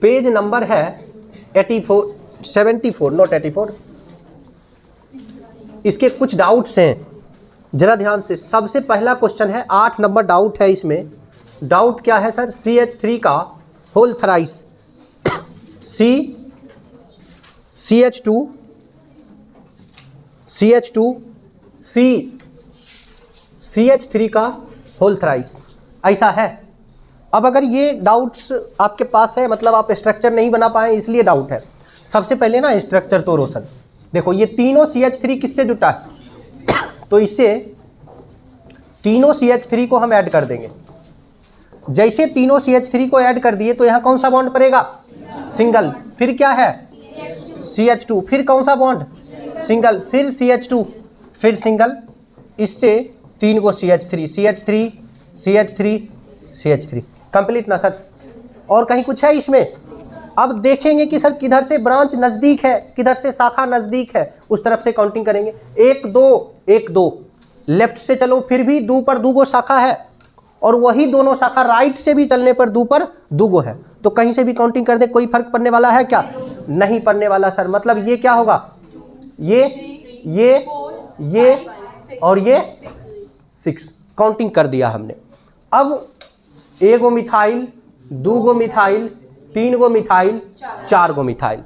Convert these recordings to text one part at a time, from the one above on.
Page number है 84 74 not 84। इसके कुछ डाउट्स हैं, जरा ध्यान से। सबसे पहला क्वेश्चन है, 8 नंबर डाउट है इसमें। डाउट क्या है सर? CH3 का होल थराइस CH3 का होल थराइस ऐसा है। अब अगर ये डाउट्स आपके पास है, मतलब आप स्ट्रक्चर नहीं बना पाए इसलिए डाउट है। सबसे पहले ना स्ट्रक्चर तो रोशन देखो, ये तीनों CH3 किससे जुटा है? तो इससे तीनों CH3 को हम ऐड कर देंगे। जैसे तीनों CH3 को ऐड कर दिए तो यहाँ कौन सा बॉन्ड पड़ेगा? सिंगल। फिर क्या है? CH2। फिर कौन सा बॉन्ड? सिंगल। फिर CH2, फिर सिंगल। इससे 3 को CH3 कंप्लीट ना सर? और कहीं कुछ है इसमें? अब देखेंगे कि सर किधर से ब्रांच नज़दीक है, किधर से शाखा नज़दीक है, उस तरफ से काउंटिंग करेंगे। 1 2 लेफ्ट से चलो फिर भी 2 पर 2 गो शाखा है, और वही दोनों शाखा राइट से भी चलने पर 2 पर 2 गो है। तो कहीं से भी काउंटिंग कर दे, कोई फर्क पड़ने वाला है क्या? नहीं पड़ने वाला सर। मतलब ये क्या होगा? ये और ये 6 काउंटिंग कर दिया हमने। अब 1 गो मिथाइल, 2 गो मिथाइल, 3 गो मिथाइल, 4 गो मिथाइल।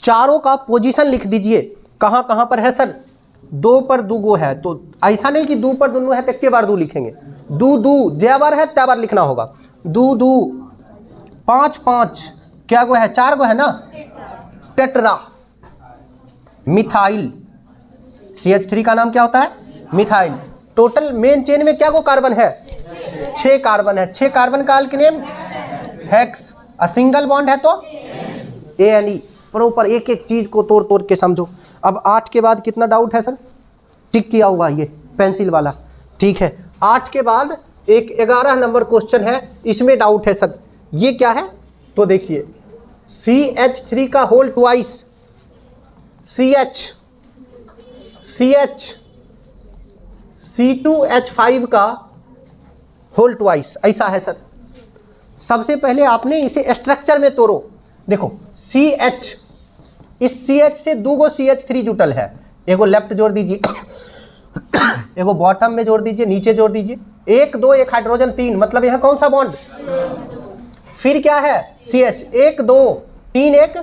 चारों का पोजीशन लिख दीजिए, कहाँ कहाँ पर है सर? 2 पर 2 गो है, तो ऐसा नहीं कि 2 पर 2 है तो एक बार 2 लिखेंगे। 2 जय बार है त्या बार लिखना होगा। 2 5 क्या गो है? 4 गो है ना? Tetra methyl. CH3 का नाम क्या होता है? मिथाइल। टोटल मेन चेन में क्या गो कार्बन है? 6 कार्बन है। 6 कार्बन का अल्केनेम हेक्स। सिंगल बॉन्ड है तो ANE। प्रॉपर एक एक चीज को तोड़ तोड़ के समझो। अब 8 के बाद कितना डाउट है सर? टिक किया हुआ ये पेंसिल वाला, ठीक है। 8 के बाद एक 11 नंबर क्वेश्चन है, इसमें डाउट है सर। ये क्या है? तो देखिए CH3 का होल ट्वाइस C2H5 का होल ट्वाइस ऐसा है सर। सबसे पहले आपने इसे स्ट्रक्चर में तोड़ो। देखो CH, इस CH से 2 गो CH3 जुटल है। एगो लेफ्ट जोड़ दीजिए, एगो बॉटम में जोड़ दीजिए, नीचे जोड़ दीजिए। 1 2 1 हाइड्रोजन 3, मतलब यहाँ कौन सा बॉन्ड? फिर क्या है? CH। 1 2 3 1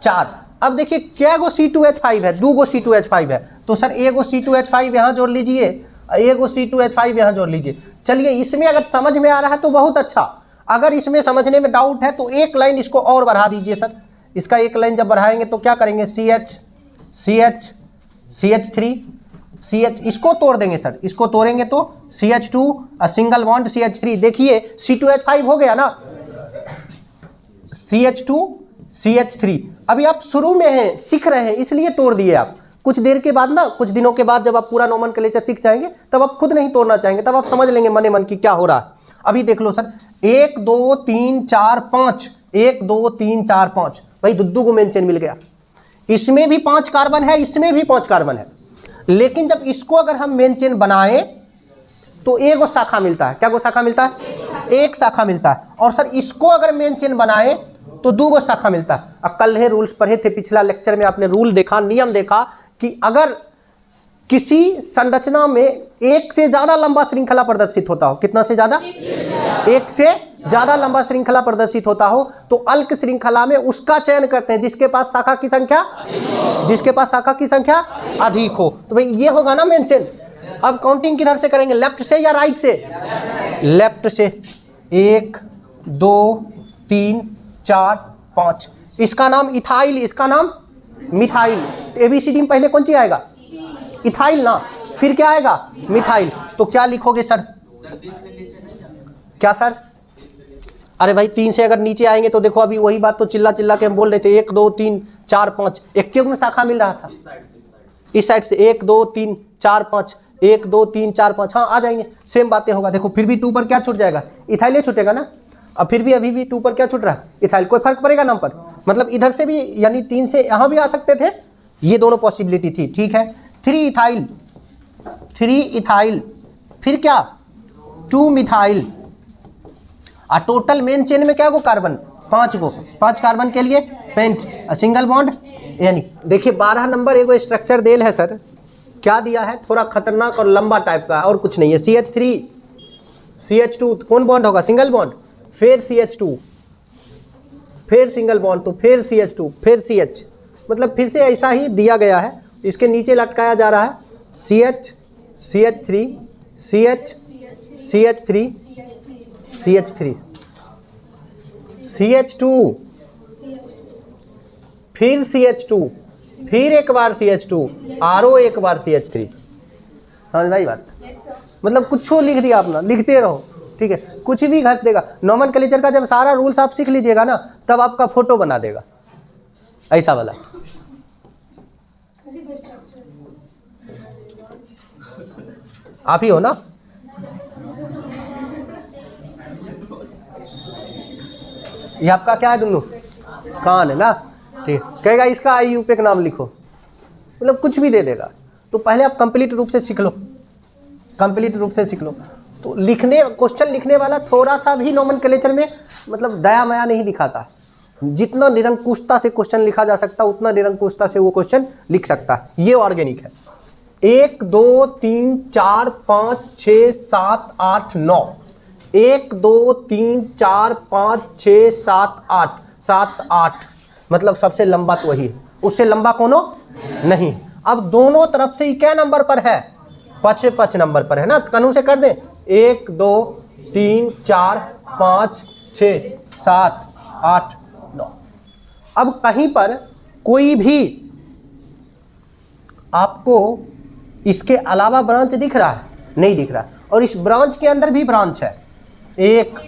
4। अब देखिए क्या गो C2H5 है? 2 गो C2H5 है। तो सर एगो C2H5 यहाँ जोड़ लीजिए, एगो C2H5 यहाँ जोड़ लीजिए। चलिए इसमें अगर समझ में आ रहा है तो बहुत अच्छा। अगर इसमें समझने में डाउट है तो एक लाइन इसको और बढ़ा दीजिए सर। इसका एक लाइन जब बढ़ाएंगे तो क्या करेंगे? CH3 CH, इसको तोड़ देंगे सर। इसको तोड़ेंगे तो CH2 सिंगल बॉन्ड CH3। देखिए C2H5 हो गया ना? CH2 CH3। अभी आप शुरू में हैं, सीख रहे हैं, इसलिए तोड़ दिए आप। कुछ देर के बाद ना, कुछ दिनों के बाद जब आप पूरा नोमेनक्लेचर सीख जाएंगे तब आप खुद नहीं तोड़ना चाहेंगे, तब आप समझ लेंगे मने मन की क्या हो रहा है। अभी देख लो सर, 1 2 3 4 5, 1 2 3 4 5, भाई 2 गो मेन चेन मिल गया। इसमें भी 5 कार्बन है, इसमें भी 5 कार्बन है। लेकिन जब इसको अगर हम मेन चेन बनाए तो एक गो शाखा मिलता है। क्या गो शाखा मिलता है? एक शाखा मिलता है। और सर इसको अगर मेन चेन बनाए तो 2 गो शाखा मिलता है। अब कल है रूल्स पढ़े थे, पिछला लेक्चर में आपने रूल देखा, नियम देखा कि अगर किसी संरचना में एक से ज्यादा लंबा श्रृंखला प्रदर्शित होता हो, कितना से ज्यादा? एक से ज्यादा लंबा श्रृंखला प्रदर्शित होता हो तो अल्क श्रृंखला में उसका चयन करते हैं जिसके पास शाखा की संख्या अधिक हो। तो भाई ये होगा ना मेन चेन। अब काउंटिंग किधर से करेंगे? लेफ्ट से या राइट से? लेफ्ट से। 1 2 3 4 5। इसका नाम इथाइल, इसका नाम मिथाइल। ABCD में पहले कौन सी आएगा? इथाइल ना, फिर क्या आएगा? मिथाइल। तो क्या लिखोगे सर? क्या सर? अरे भाई 3 से अगर नीचे आएंगे तो देखो अभी वही बात तो चिल्ला चिल्ला के हम बोल रहे थे। 1 2 3 4 5, एक क्यों में शाखा मिल रहा था? इस साइड से 1 2 3 4 5, 1 2 3 4 5। हाँ आ जाएंगे, सेम बातें होगा। देखो फिर भी 2 पर क्या छूट जाएगा? इथाइल छूटेगा ना। अब फिर भी अभी भी 2 पर क्या छूट रहा है? इथाइल। कोई फर्क पड़ेगा नाम पर? मतलब इधर से भी, यानी 3 से यहाँ भी आ सकते थे, ये दोनों पॉसिबिलिटी थी। ठीक है। 3 इथाइल, फिर क्या? 2 मिथाइल। और टोटल मेन चेन में क्या गो कार्बन? 5 को, 5 कार्बन के लिए पेंट, सिंगल बॉन्ड यानी देखिए 12 नंबर एगो स्ट्रक्चर देल है सर, क्या दिया है, थोड़ा खतरनाक और लंबा टाइप का और कुछ नहीं है। CH3 CH2 कौन बॉन्ड होगा, सिंगल बॉन्ड, फिर CH2, फिर सिंगल बॉन्ड, तो फिर CH2, फिर CH, मतलब फिर से ऐसा ही दिया गया है। इसके नीचे लटकाया जा रहा है CH CH3 CH CH3 CH3 CH2, फिर CH2, फिर एक बार CH2, RO एक बार CH3। समझ भाई बात, मतलब कुछ लिख दिया अपना, लिखते रहो, ठीक है, कुछ भी घस देगा। नोमेनक्लेचर का जब सारा रूल्स आप सीख लीजिएगा ना, तब आपका फोटो बना देगा ऐसा वाला। आप ही हो ना, ये आपका क्या है, दुनू कान है ना, ठीक, कहेगा इसका IU पे नाम लिखो, मतलब कुछ भी दे देगा। तो पहले आप कंप्लीट रूप से सीख लो, कंप्लीट रूप से सीख लो। तो लिखने, क्वेश्चन लिखने वाला थोड़ा सा भी नोमेनक्लेचर में मतलब दया माया नहीं दिखाता। जितना निरंकुशता से क्वेश्चन लिखा जा सकता है उतना निरंकुशता से वो क्वेश्चन लिख सकता है। ये ऑर्गेनिक है। 1 2 3 4 5 6 7 8 9, 1 2 3 4 5 6 7 8, 7 8, मतलब सबसे लंबा तो वही है, उससे लंबा कोनो नहीं। अब दोनों तरफ से ही क्या नंबर पर है, 5 नंबर पर है ना, कनू से कर दें 1 2 3 4 5 6 7 8 9। अब कहीं पर कोई भी आपको इसके अलावा ब्रांच दिख रहा है, नहीं दिख रहा, और इस ब्रांच के अंदर भी ब्रांच है 1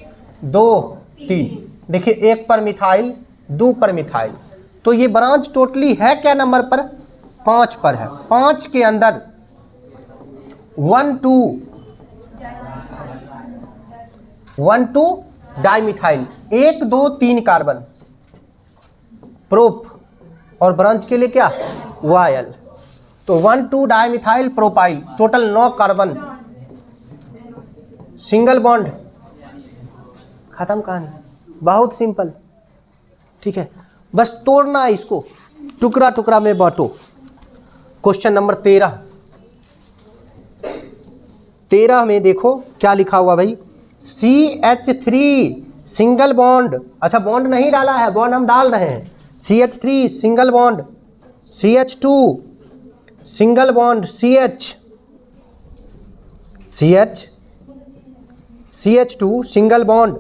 2 3, देखिए 1 पर मिथाइल, 2 पर मिथाइल, तो ये ब्रांच टोटली है क्या नंबर पर, 5 पर है। 5 के अंदर 1 2 डाइमिथाइल, 1 2 3 कार्बन प्रोप, और ब्रांच के लिए क्या YL, तो 1 2 dimethyl propyl, total 9 carbon, single bond, खत्म कहानी, बहुत सिंपल, ठीक है, बस तोड़ना है इसको, टुकड़ा टुकड़ा में बांटो। क्वेश्चन नंबर 13 में देखो क्या लिखा हुआ भाई, CH3 सिंगल बॉन्ड, अच्छा बॉन्ड नहीं डाला है, बॉन्ड हम डाल रहे हैं, CH3 single bond, CH2 single bond, CH2 single bond,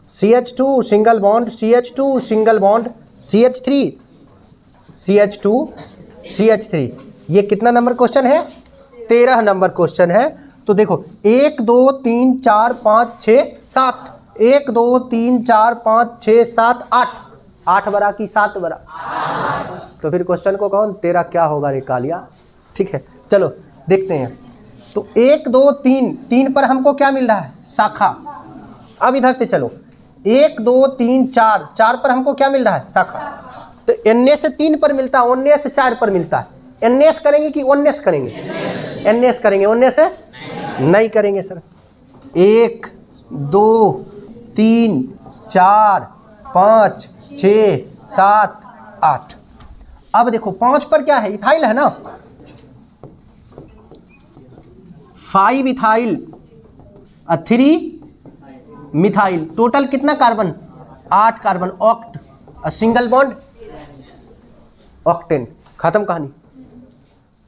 CH2 single bond, CH2 single bond, CH2 CH3। ये कितना नंबर क्वेश्चन है, 13 नंबर क्वेश्चन है। तो देखो 1 2 3 4 5 6 7, 1 2 3 4 5 6 7 8, 8 बरा की 7 बरा, तो फिर क्वेश्चन को कौन 13 क्या होगा रे कालिया, ठीक है, चलो देखते हैं। तो 1 2 3, 3 पर हमको क्या मिल रहा है, शाखा। अब इधर से चलो 1 2 3 4, 4 पर हमको क्या मिल रहा है, शाखा। तो NS से 3 पर मिलता है, ONS से 4 पर मिलता है। NS करेंगे कि ONS करेंगे, NS करेंगे, ONS से नहीं करेंगे सर। 1 2 3 4 5 6 7 8। अब देखो 5 पर क्या है, इथाइल है ना, 5 इथाइल 3 मिथाइल, टोटल कितना carbon, 8 carbon, oct, single bond octane, खत्म कहानी,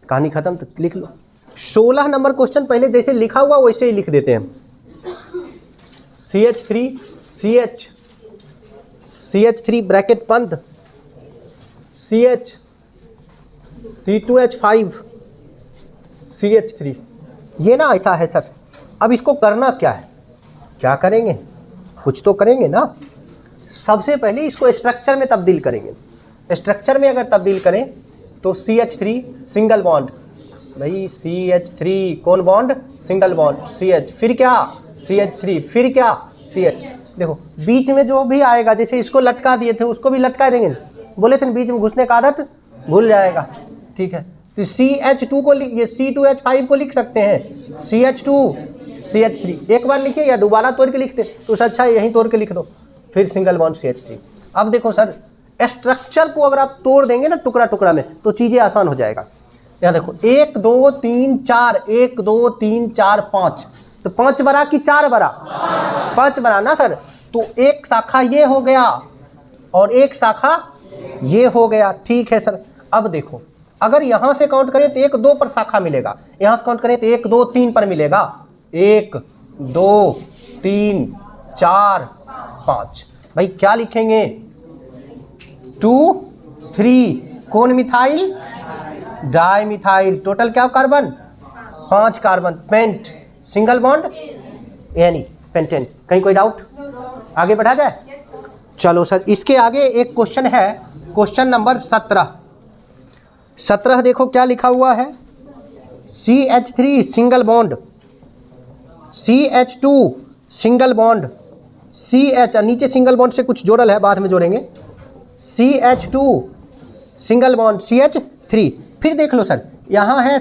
कहानी खत्म। तो लिख लो 16 नंबर क्वेश्चन पहले जैसे लिखा हुआ वैसे ही लिख देते हैं। CH3 ब्रैकेट बंद, C2H5 CH3, ये ना ऐसा है सर। अब इसको करना क्या है, क्या करेंगे, कुछ तो करेंगे ना। सबसे पहले इसको स्ट्रक्चर में तब्दील करेंगे। स्ट्रक्चर में अगर तब्दील करें तो CH3 सिंगल बॉन्ड, भाई CH3 कौन बॉन्ड, सिंगल बॉन्ड, CH, फिर क्या CH3, फिर क्या CH। देखो बीच में जो भी आएगा, जैसे इसको लटका दिए थे उसको भी लटका देंगे, बोले थे बीच में घुसने का आदत भूल जाएगा, ठीक है। तो CH2 को ये C2H5 को लिख सकते हैं, CH2 CH3 एक बार लिखिए या दोबारा तोड़ के लिखते तो उससे अच्छा है यहीं तोड़ के लिख दो, फिर सिंगल बॉन्ड CH3। अब देखो सर स्ट्रक्चर को अगर आप तोड़ देंगे ना टुकड़ा टुकड़ा में तो चीज़ें आसान हो जाएगा। यहाँ देखो 1 2 3 4, 1 2 3 4 5, तो 5 बड़ा कि 4 बड़ा? 5 बड़ा ना सर। तो एक शाखा ये हो गया और एक शाखा ये हो गया, ठीक है सर। अब देखो अगर यहाँ से काउंट करें तो 1 2 पर शाखा मिलेगा, यहाँ से काउंट करें तो 1 2 3 पर मिलेगा, 1 2 3 4 5। भाई क्या लिखेंगे? 2 3 कौन मिथाइल? Dimethyl. टोटल क्या carbon? 5 carbon. Pent single bond यानी पेंटेन। कहीं कोई डाउट? आगे बढ़ा जाए? चलो सर इसके आगे एक क्वेश्चन है, क्वेश्चन नंबर 17 देखो क्या लिखा हुआ है। CH3 single bond, CH2 single bond, CH नीचे सिंगल बॉन्ड से कुछ जोड़ल है बाद में जोड़ेंगे, CH2 सिंगल बॉन्ड CH3। फिर देख लो सर यहाँ है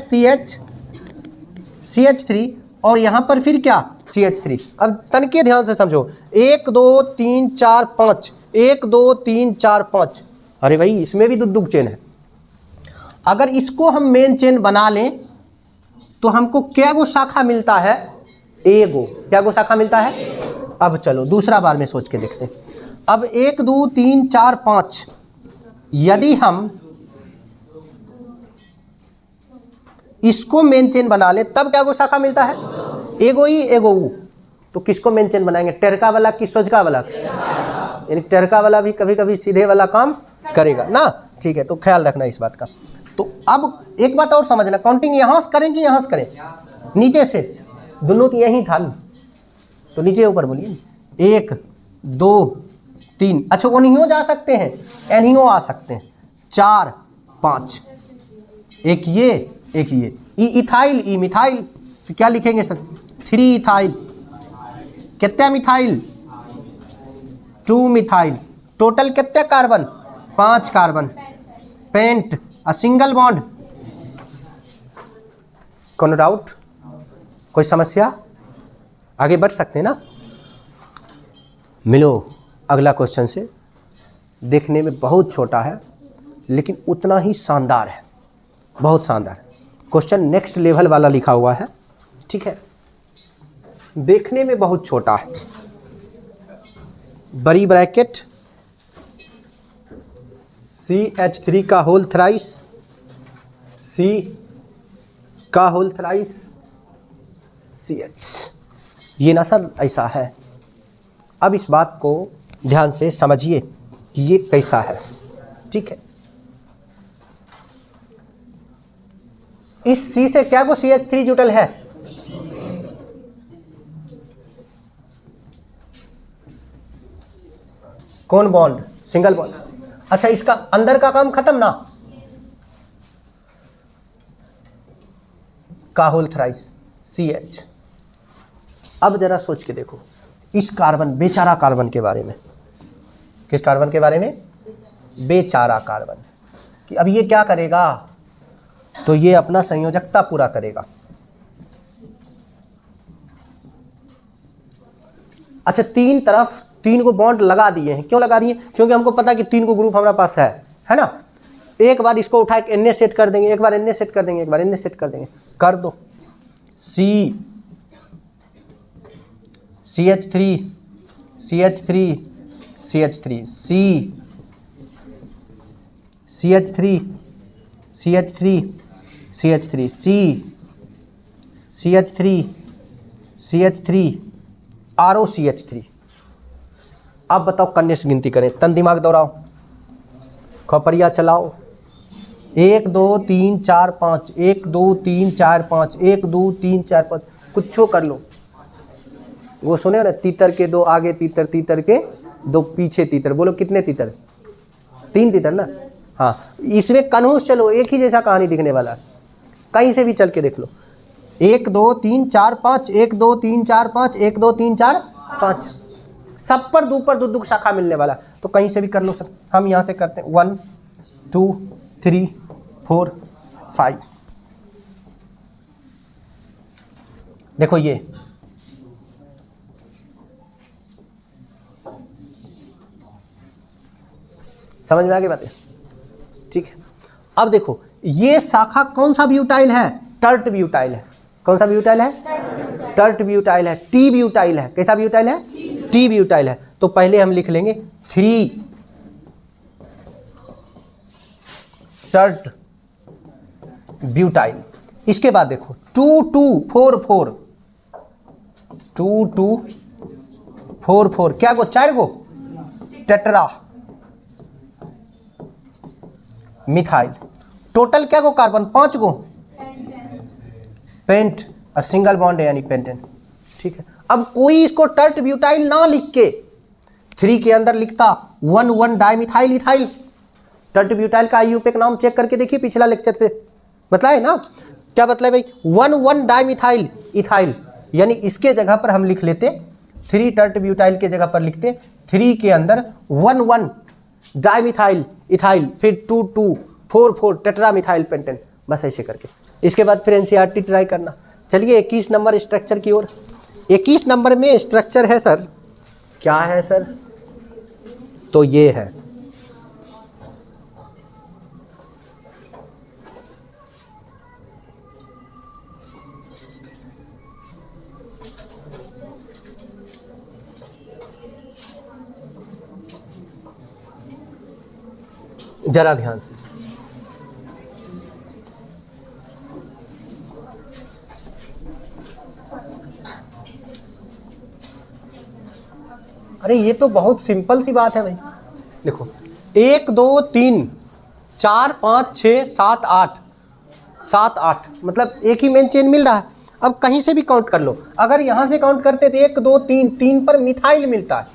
CH3 और यहाँ पर फिर क्या CH3। अब तनके ध्यान से समझो, 1 2 3 4 5, 1 2 3 4 5। अरे भाई इसमें भी दुग चेन है। अगर इसको हम मेन चेन बना लें तो हमको क्या गो शाखा मिलता है? एगो। क्या गो शाखा मिलता है? अब चलो दूसरा बार में सोच के देखते हैं। अब 1 2 3 4 5 यदि हम इसको मेन चेन बना ले तब क्या गो शाखा मिलता है? एगो ई एगो ऊ। तो किसको मेन चेन बनाएंगे? टेरका वाला कि सोजका वाला? यानी टेरका वाला भी कभी कभी सीधे वाला काम करेगा ना, ठीक है। तो ख्याल रखना इस बात का। तो अब एक बात और समझना, काउंटिंग यहाँ से करें कि यहाँ से करें? नीचे से, दोनों की यही था तो नीचे ऊपर बोलिए। 1 2 3, अच्छा ओनियो जा सकते हैं, एनियो आ सकते हैं। 4 5, एक ये एक ये। इथाइल ई मिथाइल, तो क्या लिखेंगे सर? 3 इथाइल। कितने मिथाइल? 2 मिथाइल। टोटल कितने carbon? 5 carbon. Pent a single bond. कोनो डाउट? कोई समस्या? आगे बढ़ सकते हैं ना? मिलो अगला क्वेश्चन से। देखने में बहुत छोटा है लेकिन उतना ही शानदार है, बहुत शानदार। क्वेश्चन नेक्स्ट लेवल वाला लिखा हुआ है, ठीक है। देखने में बहुत छोटा है, बड़ी ब्रैकेट CH3 का होल थ्राइस, C का होल थ्राइस CH। ये ना सर ऐसा है। अब इस बात को ध्यान से समझिए कि ये कैसा है, ठीक है। इस C से क्या को CH3 जुटल है? कौन बॉन्ड? Single bond. अच्छा इसका अंदर का काम खत्म ना, का होल थ्राइस CH। अब जरा सोच के देखो इस कार्बन, बेचारा कार्बन के बारे में। किस कार्बन के बारे में? बेचारा कार्बन। कि अब ये क्या करेगा? तो ये अपना संयोजकता पूरा करेगा। अच्छा 3 तरफ 3 को बॉन्ड लगा दिए हैं। क्यों लगा दिए? क्योंकि हमको पता है कि 3 को ग्रुप हमारे पास है ना। एक बार इसको उठा के एन सेट कर देंगे, एक बार एन सेट कर देंगे, एक बार एन सेट कर देंगे, कर दो। CH3 CH3 CH3 C CH3 CH3 CH3 C CH3 CH3 ROCH3। अब बताओ कन्या से गिनती करें, तन दिमाग दौड़ाओ, खोपड़िया चलाओ। 1 2 3 4 5, 1 2 3 4 5, 1 2 3 4 5, कुछो कर लो। वो सुने ना, तीतर के 2 आगे तीतर, तीतर के 2 पीछे तीतर। बोलो कितने तीतर? 3 तीतर ना। हाँ इसमें कन्हूस चलो, एक ही जैसा कहानी दिखने वाला है, कहीं से भी चल के देख लो। 1 2 3 4 5, 1 2 3 4 5, 1 2 3 4 5, सब पर दो शाखा मिलने वाला। तो कहीं से भी कर लो सर। हम यहाँ से करते हैं 1 2 3 4 5। देखो ये समझ में आ गई बातें? ठीक है। अब देखो ये शाखा कौन सा ब्यूटाइल है? टर्ट ब्यूटाइल है। कौन सा ब्यूटाइल है? टर्ट ब्यूटाइल है। टी ब्यूटाइल है। कैसा ब्यूटाइल है? टी ब्यूटाइल है। तो पहले हम लिख लेंगे 3 टर्ट ब्यूटाइल। इसके बाद देखो 2244 2244 क्या गो? 4 गो टेट्रा मिथाइल। टोटल क्या गो कार्बन? 5 गो पेंट और सिंगल बॉन्ड है यानी पेंटेन। ठीक है। अब कोई इसको टर्ट ब्यूटाइल ना लिख के 3 के अंदर लिखता 1,1 डाइमिथाइल इथाइल। टर्ट ब्यूटाइल का IUPAC नाम चेक करके देखिए, पिछला लेक्चर से बतलाए ना क्या बतलाए भाई? 1,1 डाइमिथाइल इथाइल, यानी इसके जगह पर हम लिख लेते 3 टर्ट ब्यूटाइल के जगह पर लिखते 3 के अंदर 1,1 डाइमिथाइल इथाइल, फिर 2244 टेट्रामिथाइल पेंटेन, बस ऐसे करके। इसके बाद फिर NCERT ट्राई करना। चलिए 21 नंबर स्ट्रक्चर की ओर। 21 नंबर में स्ट्रक्चर है सर, क्या है सर? तो ये है जरा ध्यान से। अरे ये तो बहुत सिंपल सी बात है भाई। देखो 1 2 3 4 5 6 7 8 7 8, मतलब एक ही मेन चेन मिल रहा है। अब कहीं से भी काउंट कर लो। अगर यहाँ से काउंट करते तो 1 2 3 3 पर मिथाइल मिलता है,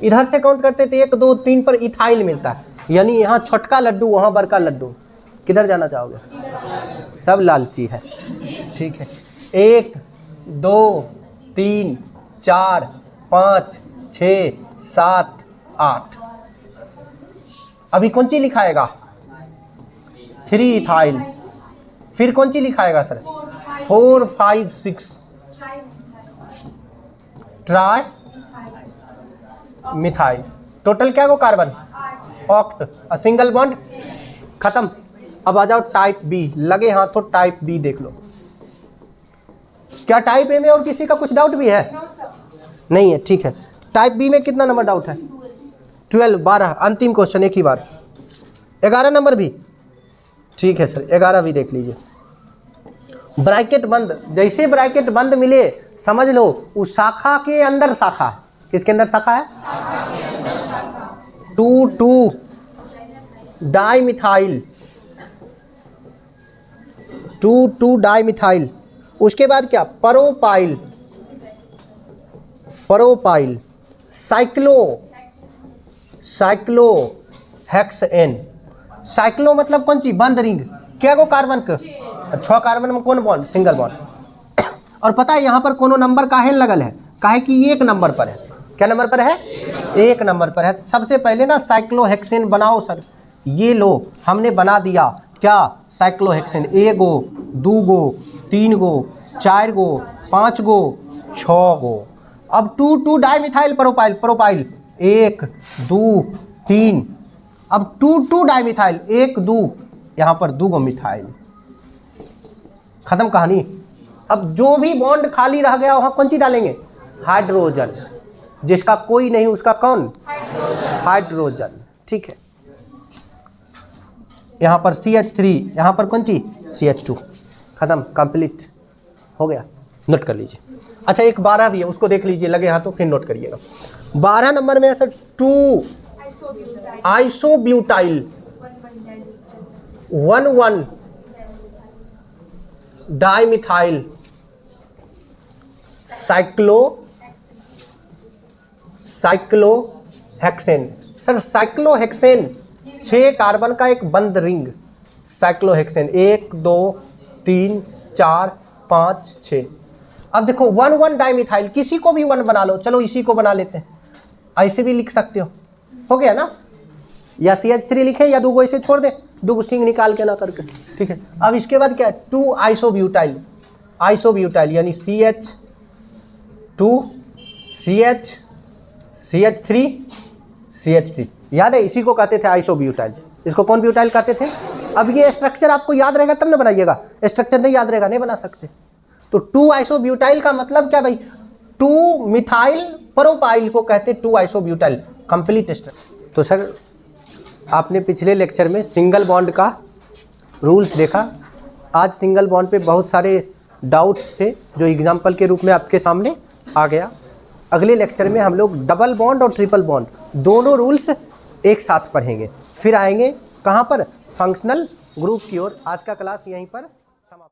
इधर से काउंट करते तो 1 2 3 पर इथाइल मिलता है, यानी यहाँ छोटका लड्डू वहाँ बड़का लड्डू। किधर जाना चाहोगे? सब लालची है। ठीक है। 1 2 3 4 5 6 7 8। अभी कौन सी लिखाएगा? 3 इथाइल। फिर कौन सी लिखाएगा सर? 4 5 6 tri methyl. टोटल क्या गो कार्बन? ऑक्ट। और सिंगल बॉन्ड खत्म। अब आ जाओ टाइप बी। लगे हाथों टाइप बी देख लो। क्या टाइप ए में और किसी का कुछ डाउट भी है? नहीं है। ठीक है। टाइप बी में कितना नंबर डाउट है? 12 12। अंतिम क्वेश्चन एक ही बार। 11 नंबर भी? ठीक है सर 11 भी देख लीजिए। ब्रैकेट बंद, जैसे ब्रैकेट बंद मिले समझ लो उस शाखा के अंदर शाखा है। किसके अंदर शाखा है? 2 डाइमिथाइल 2 डाइमिथाइल। उसके बाद क्या? Propyl propyl cyclo hexane. Cyclo मतलब कौन सी? बंद रिंग। क्या गो कार्बन का? 6 कार्बन में कौन बॉन्ड? Single bond. और पता है यहाँ पर कोनो नंबर काहे लगल है? काहे कि 1 नंबर पर है। क्या नंबर पर है? 1 नंबर पर है। सबसे पहले ना साइक्लोहेक्सेन बनाओ सर। ये लो हमने बना दिया। क्या? साइक्लोहेक्सेन। 1 गो 2 गो 3 गो 4 गो 5 गो 6 गो। अब 2 डाइमिथाइल प्रोपाइल 1 2 3। अब 2 डाइमिथाइल 1 2, यहाँ पर 2 गो मिथाइल। खत्म कहानी। अब जो भी बॉन्ड खाली रह गया वहाँ कौन सी डालेंगे? हाइड्रोजन। जिसका कोई नहीं उसका कौन? हाइड्रोजन। ठीक है। यहाँ पर CH3, यहाँ पर कौन सी? CH2। खत्म, कंप्लीट हो गया। नोट कर लीजिए। अच्छा एक 12 भी है, उसको देख लीजिए लगे हाथों, फिर नोट करिएगा। 12 नंबर में है sir 2 isobutyl 1,1 dimethyl cyclohexane. Sir cyclohexane 6 carbon का एक बंद रिंग। साइक्लोहेक्सेन 1 2 3 4 5 6। अब देखो 1,1 डाइमिथाइल, किसी को भी 1 बना लो। चलो इसी को बना लेते हैं, ऐसे भी लिख सकते हो गया ना? या CH3 लिखे या 2 गो ऐसे छोड़ दे, 2 गो सिंग निकाल के ना करके। ठीक है। अब इसके बाद क्या है? 2 आइसोब्यूटाइल यानी CH2 CH CH3 CH3 याद है, इसी को कहते थे आइसोब्यूटाइल। इसको कौन ब्यूटाइल कहते थे? अब ये स्ट्रक्चर आपको याद रहेगा तब ना बनाइएगा, स्ट्रक्चर नहीं याद रहेगा नहीं बना सकते। तो 2 आइसोब्यूटाइल का मतलब क्या भाई? 2 मिथाइल प्रोपाइल को कहते 2 आइसोब्यूटाइल, कंप्लीट स्ट्रक्चर। तो सर आपने पिछले लेक्चर में सिंगल बॉन्ड का रूल्स देखा। आज सिंगल बॉन्ड पे बहुत सारे डाउट्स थे जो एग्जाम्पल के रूप में आपके सामने आ गया। अगले लेक्चर में हम लोग डबल बॉन्ड और ट्रिपल बॉन्ड दोनों रूल्स एक साथ पढ़ेंगे, फिर आएंगे कहाँ पर? फंक्शनल ग्रुप की ओर। आज का क्लास यहीं पर समाप्त।